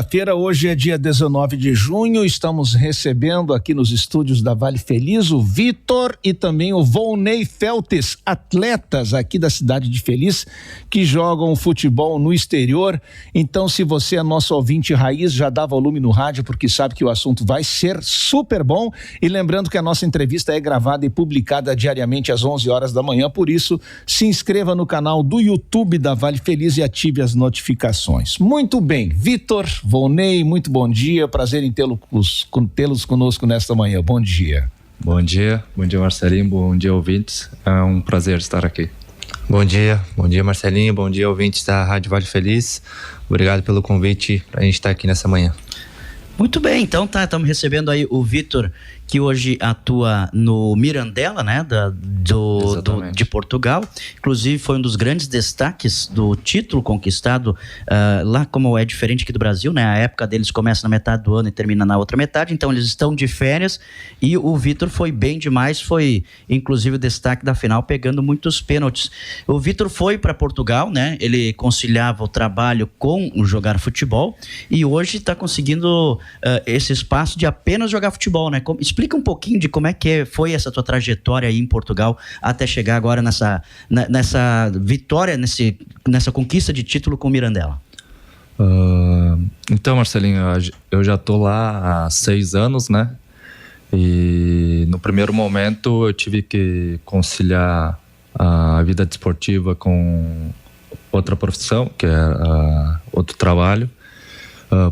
Feira, hoje é dia 19 de junho, estamos recebendo aqui nos estúdios da Vale Feliz o Vitor e também o Volney Feltes, atletas aqui da cidade de Feliz, que jogam futebol no exterior. Então, se você é nosso ouvinte raiz, já dá volume no rádio, porque sabe que o assunto vai ser super bom. E lembrando que a nossa entrevista é gravada e publicada diariamente às 11 horas da manhã, por isso, se inscreva no canal do YouTube da Vale Feliz e ative as notificações. Muito bem, Vitor, Volney, muito bom dia, prazer em tê-los conosco nesta manhã. Bom dia. Bom dia Marcelinho, bom dia ouvintes, é um prazer estar aqui. Bom dia Marcelinho, bom dia ouvintes da Rádio Vale Feliz, obrigado pelo convite para a gente estar aqui nessa manhã. Muito bem, então estamos recebendo aí o Vitor, que hoje atua no Mirandela, né, de Portugal. Inclusive foi um dos grandes destaques do título conquistado lá, como é diferente aqui do Brasil, né? A época deles começa na metade do ano e termina na outra metade, então eles estão de férias e o Vitor foi bem demais, foi inclusive o destaque da final, pegando muitos pênaltis. O Vitor foi para Portugal, né? Ele conciliava o trabalho com o jogar futebol e hoje está conseguindo esse espaço de apenas jogar futebol, né? Explica um pouquinho de como é que foi essa tua trajetória aí em Portugal até chegar agora nessa vitória, nessa conquista de título com o Mirandela. Então, Marcelinho, eu já tô lá há 6 anos, né? E no primeiro momento eu tive que conciliar a vida desportiva com outra profissão, que é outro trabalho,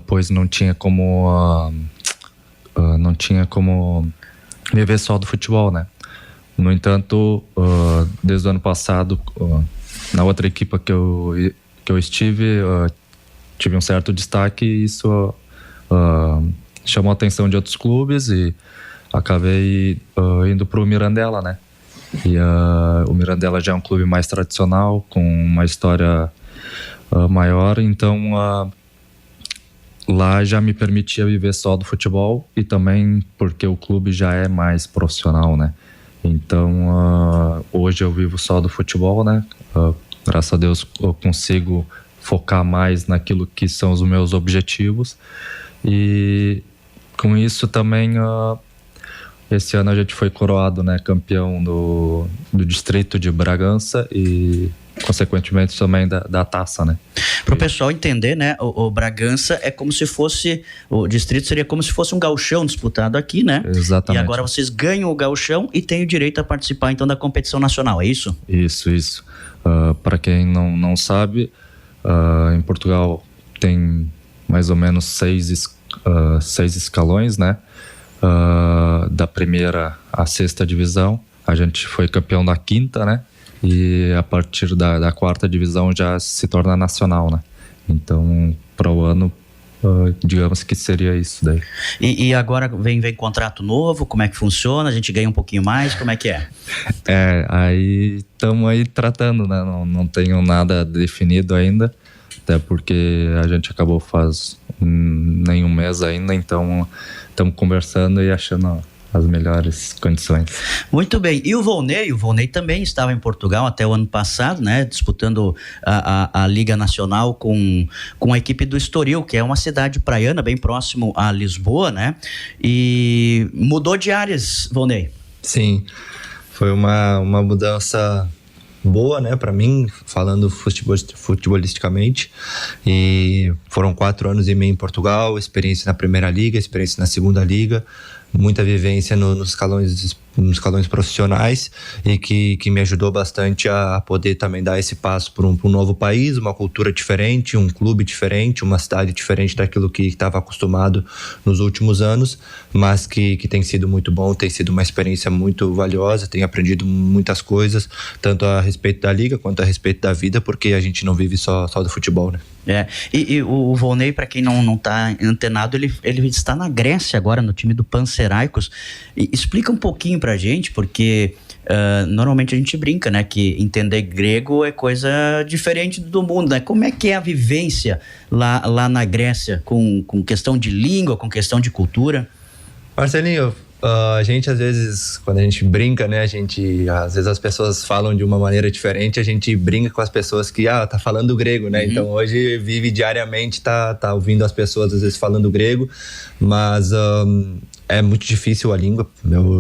pois não tinha como viver só do futebol, né? No entanto, desde o ano passado, na outra equipe que eu estive, tive um certo destaque e isso chamou a atenção de outros clubes e acabei indo para o Mirandela, né? E o Mirandela já é um clube mais tradicional, com uma história maior, então lá já me permitia viver só do futebol e também porque o clube já é mais profissional, né? Então, hoje eu vivo só do futebol, né? Graças a Deus eu consigo focar mais naquilo que são os meus objetivos e com isso também esse ano a gente foi coroado, né? Campeão do distrito de Bragança e consequentemente também da taça, né? Para o pessoal entender, né? O Bragança é como se fosse, o distrito seria como se fosse um gauchão disputado aqui, né? Exatamente. E agora vocês ganham o gauchão e têm o direito a participar então da competição nacional, é isso? Isso. Para quem não sabe, em Portugal tem mais ou menos 6 escalões, né? Da primeira à 6ª divisão. A gente foi campeão da 5ª, né? E a partir da 4ª divisão já se torna nacional, né? Então, para o ano, digamos que seria isso daí. E agora vem contrato novo, como é que funciona? A gente ganha um pouquinho mais, como é que é? Aí estamos aí tratando, né? Não tenho nada definido ainda, até porque a gente acabou faz nem um mês ainda, então estamos conversando e achando as melhores condições. Muito bem, e o Volney também estava em Portugal até o ano passado, né, disputando a Liga Nacional com a equipe do Estoril, que é uma cidade praiana bem próximo a Lisboa, né, e mudou de áreas, Volney. Sim, foi uma mudança boa, né, para mim, falando futebolisticamente, e foram 4 anos e meio em Portugal, experiência na Primeira Liga, experiência na Segunda Liga, muita vivência nos escalões profissionais e que me ajudou bastante a poder também dar esse passo para um novo país, uma cultura diferente, um clube diferente, uma cidade diferente daquilo que estava acostumado nos últimos anos, mas que tem sido muito bom, tem sido uma experiência muito valiosa, tenho aprendido muitas coisas, tanto a respeito da liga quanto a respeito da vida, porque a gente não vive só do futebol, né? E o Volney, para quem não está antenado, ele está na Grécia agora, no time do Panathinaikos. Explica um pouquinho pra gente, porque normalmente a gente brinca, né, que entender grego é coisa diferente do mundo, né? Como é que é a vivência lá na Grécia, com questão de língua, com questão de cultura? Marcelinho, A gente, às vezes, quando a gente brinca, né? Às vezes as pessoas falam de uma maneira diferente, a gente brinca com as pessoas que, tá falando grego, né? Então, hoje vive diariamente, tá ouvindo as pessoas, às vezes, falando grego, mas é muito difícil a língua.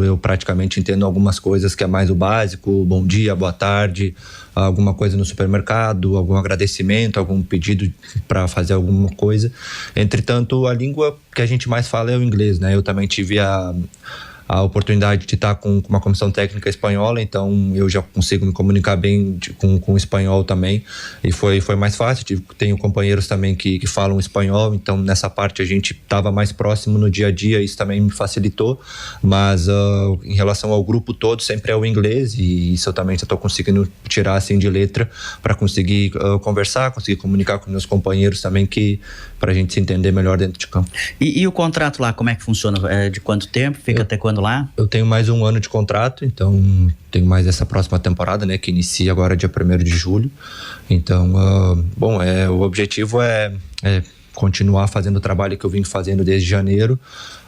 Eu praticamente entendo algumas coisas que é mais o básico, bom dia, boa tarde, alguma coisa no supermercado, algum agradecimento, algum pedido para fazer alguma coisa. Entretanto, a língua que a gente mais fala é o inglês, né? Eu também tive a oportunidade de estar com uma comissão técnica espanhola, então eu já consigo me comunicar bem com o espanhol também, e foi mais fácil. Tenho companheiros também que falam espanhol, então nessa parte a gente estava mais próximo no dia a dia, isso também me facilitou, mas em relação ao grupo todo sempre é o inglês, e isso eu também já estou conseguindo tirar assim de letra para conseguir conversar, conseguir comunicar com meus companheiros também, para a gente se entender melhor dentro de campo. E o contrato lá, como é que funciona? De quanto tempo? Fica até quando lá? Eu tenho mais 1 ano de contrato, então tenho mais essa próxima temporada, né, que inicia agora dia 1º de julho. Então, o objetivo é continuar fazendo o trabalho que eu vim fazendo desde janeiro,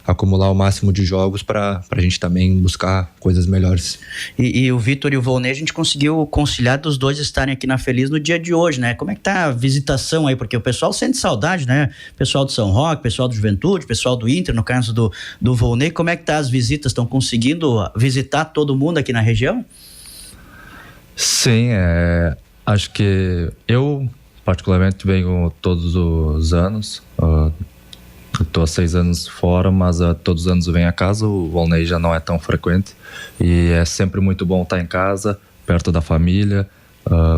acumular o máximo de jogos para a gente também buscar coisas melhores. E o Vitor e o Volney, a gente conseguiu conciliar dos dois estarem aqui na Feliz no dia de hoje, né? Como é que tá a visitação aí? Porque o pessoal sente saudade, né? Pessoal do São Roque, pessoal do Juventude, pessoal do Inter, no caso do Volney. Como é que tá as visitas? Estão conseguindo visitar todo mundo aqui na região? Sim, acho que eu particularmente venho todos os anos. Estou há 6 anos fora, mas todos os anos eu venho a casa. O Volney já não é tão frequente, e é sempre muito bom estar em casa, perto da família,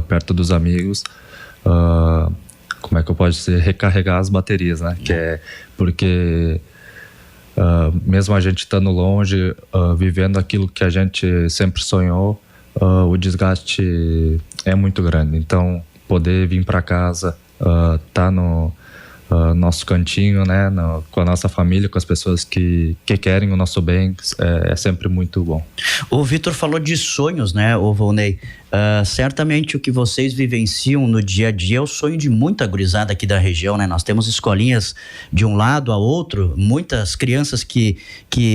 perto dos amigos. Como é que eu posso dizer? Recarregar as baterias, né? Que é porque mesmo a gente estando longe, vivendo aquilo que a gente sempre sonhou, o desgaste é muito grande. Então, poder vir para casa, tá no nosso cantinho, né, com a nossa família, com as pessoas que querem o nosso bem, é sempre muito bom. O Vitor falou de sonhos, né, o Volney? Certamente o que vocês vivenciam no dia a dia é o sonho de muita gurizada aqui da região, né? Nós temos escolinhas de um lado a outro, muitas crianças que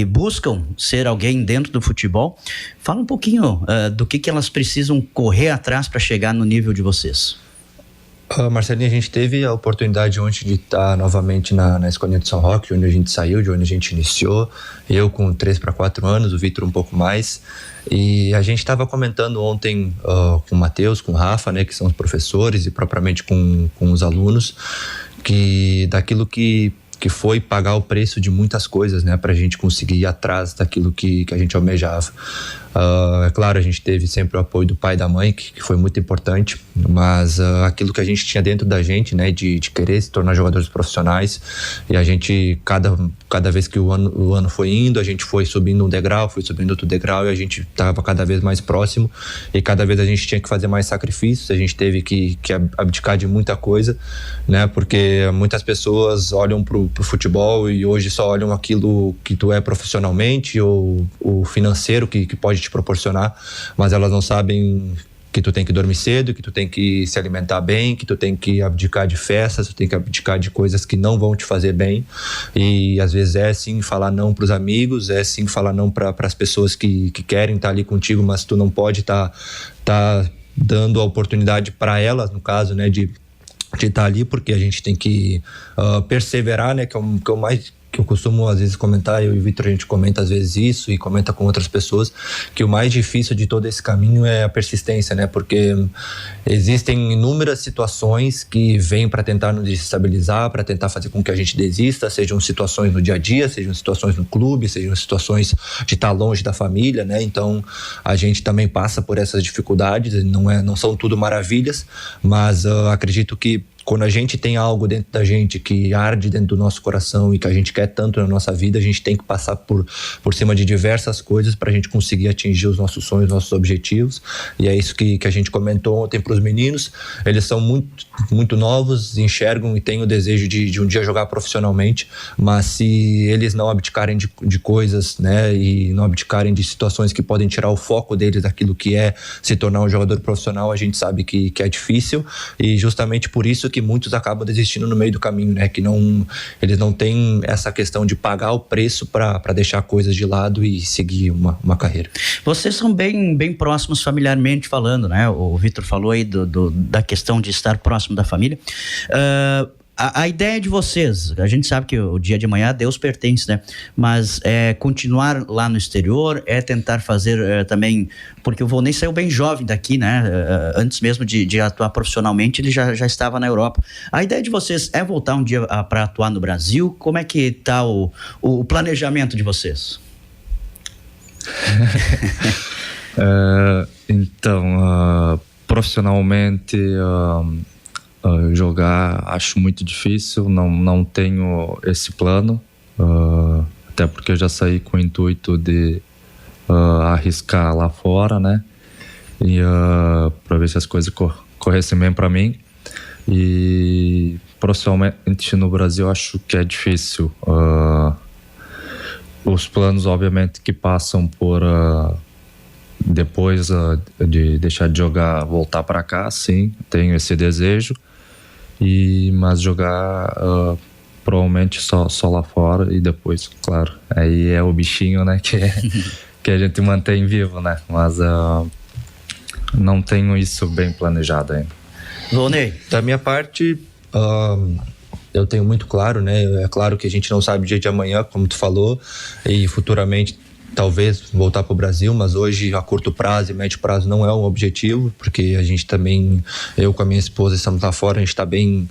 buscam ser alguém dentro do futebol. Fala um pouquinho do que elas precisam correr atrás para chegar no nível de vocês. Marcelinho, a gente teve a oportunidade ontem de estar novamente na Escolinha de São Roque, de onde a gente saiu, de onde a gente iniciou. Eu com 3 para 4 anos, o Vitor um pouco mais. E a gente estava comentando ontem com o Matheus, com o Rafa, né, que são os professores, e propriamente com os alunos, que daquilo que foi pagar o preço de muitas coisas, né, para a gente conseguir ir atrás daquilo que a gente almejava. É claro, a gente teve sempre o apoio do pai e da mãe, que foi muito importante, mas aquilo que a gente tinha dentro da gente, né, de querer se tornar jogadores profissionais, e a gente, cada vez que o ano foi indo, a gente foi subindo um degrau, foi subindo outro degrau, e a gente estava cada vez mais próximo, e cada vez a gente tinha que fazer mais sacrifícios, a gente teve que abdicar de muita coisa, né, porque muitas pessoas olham pro futebol e hoje só olham aquilo que tu é profissionalmente, ou o financeiro que pode te proporcionar, mas elas não sabem que tu tem que dormir cedo, que tu tem que se alimentar bem, que tu tem que abdicar de festas, tu tem que abdicar de coisas que não vão te fazer bem, e às vezes é sim falar não pros amigos, é sim falar não para as pessoas que querem estar ali contigo, mas tu não pode tá dando a oportunidade para elas, no caso, né, de estar ali, porque a gente tem que perseverar, né, que é o mais que eu costumo às vezes comentar, eu e o Vitor, a gente comenta às vezes isso e comenta com outras pessoas, que o mais difícil de todo esse caminho é a persistência, né? Porque existem inúmeras situações que vêm para tentar nos desestabilizar, para tentar fazer com que a gente desista, sejam situações no dia a dia, sejam situações no clube, sejam situações de estar longe da família, né? Então a gente também passa por essas dificuldades, não são tudo maravilhas, mas acredito que quando a gente tem algo dentro da gente que arde dentro do nosso coração e que a gente quer tanto na nossa vida, a gente tem que passar por cima de diversas coisas para a gente conseguir atingir os nossos sonhos, nossos objetivos. E é isso que a gente comentou ontem para os meninos. Eles são muito, muito novos, enxergam e têm o desejo de um dia jogar profissionalmente, mas se eles não abdicarem de coisas, né, e não abdicarem de situações que podem tirar o foco deles daquilo que é se tornar um jogador profissional, a gente sabe que é difícil, e justamente por isso que que muitos acabam desistindo no meio do caminho, né? Que eles não têm essa questão de pagar o preço para deixar coisas de lado e seguir uma carreira. Vocês são bem próximos familiarmente falando, né? O Vitor falou aí da questão de estar próximo da família. A ideia de vocês, a gente sabe que o dia de amanhã a Deus pertence, né? Mas continuar lá no exterior, tentar fazer também, porque o Volney saiu bem jovem daqui, né? Antes mesmo de atuar profissionalmente, ele já estava na Europa. A ideia de vocês é voltar um dia para atuar no Brasil? Como é que está o planejamento de vocês? Então, profissionalmente... jogar acho muito difícil, não tenho esse plano, até porque eu já saí com o intuito de arriscar lá fora, né? E para ver se as coisas corressem bem para mim. E profissionalmente no Brasil acho que é difícil. Os planos obviamente que passam por depois de deixar de jogar, voltar para cá, sim, tenho esse desejo. Mas jogar provavelmente só lá fora e depois, claro, aí é o bichinho, né, que a gente mantém vivo, né, mas não tenho isso bem planejado ainda. Volney? Da minha parte, eu tenho muito claro, né, é claro que a gente não sabe o dia de amanhã, como tu falou, e futuramente talvez voltar para o Brasil, mas hoje a curto prazo e médio prazo não é um objetivo, porque a gente também, eu com a minha esposa estamos lá fora, a gente está bem...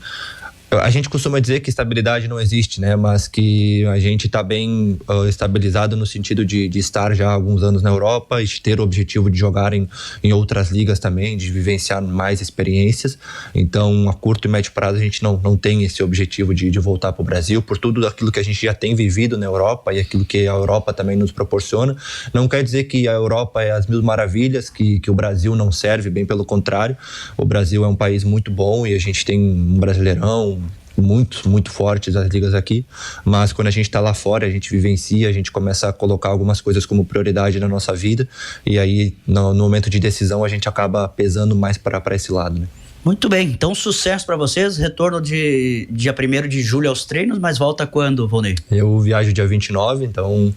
A gente costuma dizer que estabilidade não existe, né? Mas que a gente está bem estabilizado no sentido de estar já há alguns anos na Europa e de ter o objetivo de jogar em outras ligas também, de vivenciar mais experiências. Então, a curto e médio prazo, a gente não tem esse objetivo de voltar para o Brasil, por tudo aquilo que a gente já tem vivido na Europa e aquilo que a Europa também nos proporciona. Não quer dizer que a Europa é as mil maravilhas, que o Brasil não serve, bem pelo contrário. O Brasil é um país muito bom e a gente tem um Brasileirão muito fortes as ligas aqui, mas quando a gente está lá fora, a gente vivencia, a gente começa a colocar algumas coisas como prioridade na nossa vida e aí no momento de decisão a gente acaba pesando mais para esse lado, né? Muito bem, então sucesso para vocês, retorno de dia 1º de julho aos treinos, mas volta quando, Volney? Eu viajo dia 29, então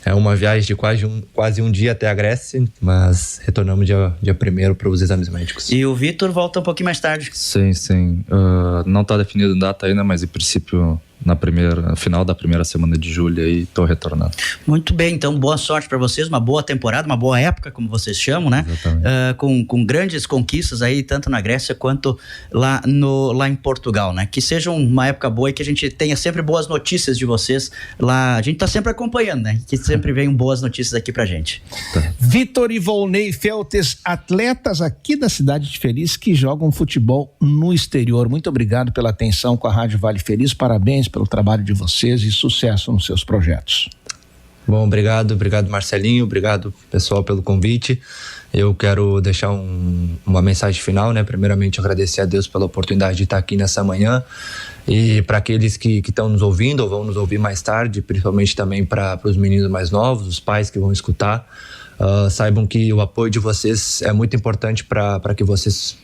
é uma viagem de quase um dia até a Grécia, mas retornamos dia 1º para os exames médicos. E o Vitor volta um pouquinho mais tarde? Sim. Não está definido data ainda, mas em princípio no final da primeira semana de julho aí estou retornando. Muito bem, então boa sorte para vocês, uma boa temporada, uma boa época, como vocês chamam, né? Com grandes conquistas aí, tanto na Grécia quanto lá em Portugal, né? Que seja uma época boa e que a gente tenha sempre boas notícias de vocês lá. A gente tá sempre acompanhando, né? Que sempre venham boas notícias aqui pra gente. Tá. Vitor e Volney Feltes, atletas aqui da cidade de Feliz que jogam futebol no exterior. Muito obrigado pela atenção com a Rádio Vale Feliz, parabéns pelo trabalho de vocês e sucesso nos seus projetos. Bom, obrigado Marcelinho, obrigado pessoal pelo convite. Eu quero deixar uma mensagem final, né? Primeiramente agradecer a Deus pela oportunidade de estar aqui nessa manhã e para aqueles que estão nos ouvindo ou vão nos ouvir mais tarde, principalmente também para os meninos mais novos, os pais que vão escutar, saibam que o apoio de vocês é muito importante para que vocês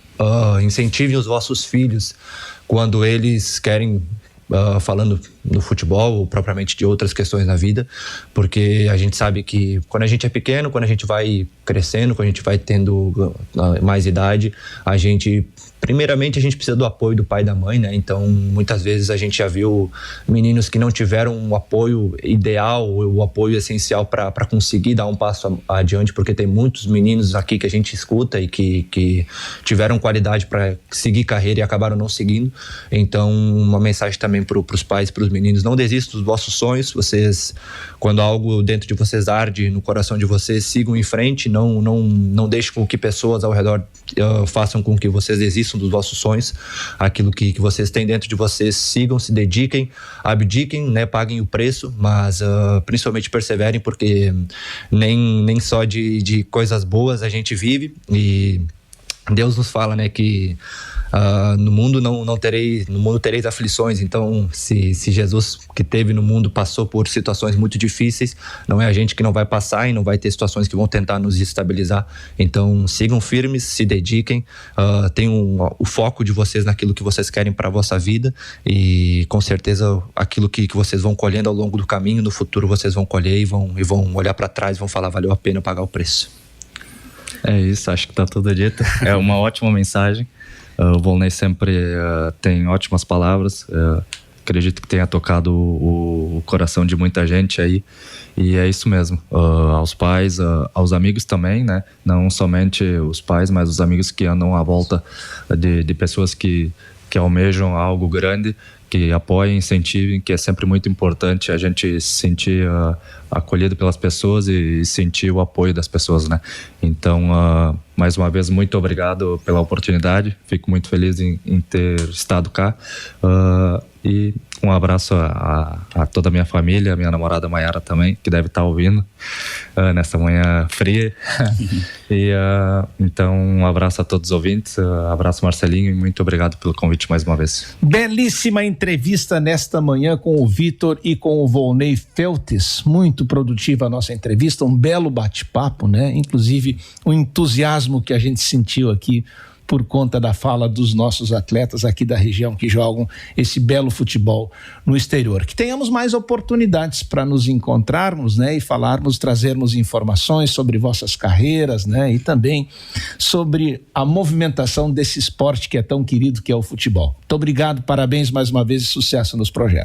incentivem os vossos filhos quando eles querem falando do futebol ou propriamente de outras questões na vida, porque a gente sabe que quando a gente é pequeno, quando a gente vai crescendo, quando a gente vai tendo mais idade, primeiramente a gente precisa do apoio do pai e da mãe, né? Então muitas vezes a gente já viu meninos que não tiveram o apoio ideal, o apoio essencial para conseguir dar um passo adiante, porque tem muitos meninos aqui que a gente escuta e que tiveram qualidade para seguir carreira e acabaram não seguindo. Então uma mensagem também para os pais, para os meninos: não desistam dos vossos sonhos. Vocês, quando algo dentro de vocês arde no coração de vocês, sigam em frente, não deixem com que pessoas ao redor façam com que vocês desistam dos vossos sonhos. Aquilo que vocês têm dentro de vocês, sigam, se dediquem, abdiquem, né, paguem o preço, mas principalmente perseverem, porque nem só de coisas boas a gente vive, e Deus nos fala, né, que no mundo no mundo tereis aflições. Então, se Jesus que teve no mundo passou por situações muito difíceis, não é a gente que não vai passar e não vai ter situações que vão tentar nos desestabilizar. Então, sigam firmes, se dediquem, tenham o foco de vocês naquilo que vocês querem para a vossa vida, e com certeza aquilo que vocês vão colhendo ao longo do caminho, no futuro vocês vão colher e vão olhar para trás e vão falar, valeu a pena pagar o preço. É isso, acho que tá tudo dito. É uma ótima mensagem. O Volney sempre tem ótimas palavras. Acredito que tenha tocado o coração de muita gente aí. E é isso mesmo. Aos pais, aos amigos também, né? Não somente os pais, mas os amigos que andam à volta de pessoas que almejam algo grande, que apoiem, incentivem, que é sempre muito importante a gente se sentir acolhido pelas pessoas e sentir o apoio das pessoas, né? Então, mais uma vez, muito obrigado pela oportunidade. Fico muito feliz em ter estado cá. E um abraço a toda a minha família, a minha namorada Mayara também, que deve estar ouvindo nessa manhã fria. E então, um abraço a todos os ouvintes, abraço Marcelinho e muito obrigado pelo convite mais uma vez. Belíssima entrevista nesta manhã com o Vitor e com o Volney Feltes, muito produtiva a nossa entrevista, um belo bate-papo, né? Inclusive o entusiasmo que a gente sentiu aqui por conta da fala dos nossos atletas aqui da região que jogam esse belo futebol no exterior. Que tenhamos mais oportunidades para nos encontrarmos, né, e falarmos, trazermos informações sobre vossas carreiras, né, e também sobre a movimentação desse esporte que é tão querido, que é o futebol. Muito obrigado, parabéns mais uma vez e sucesso nos projetos.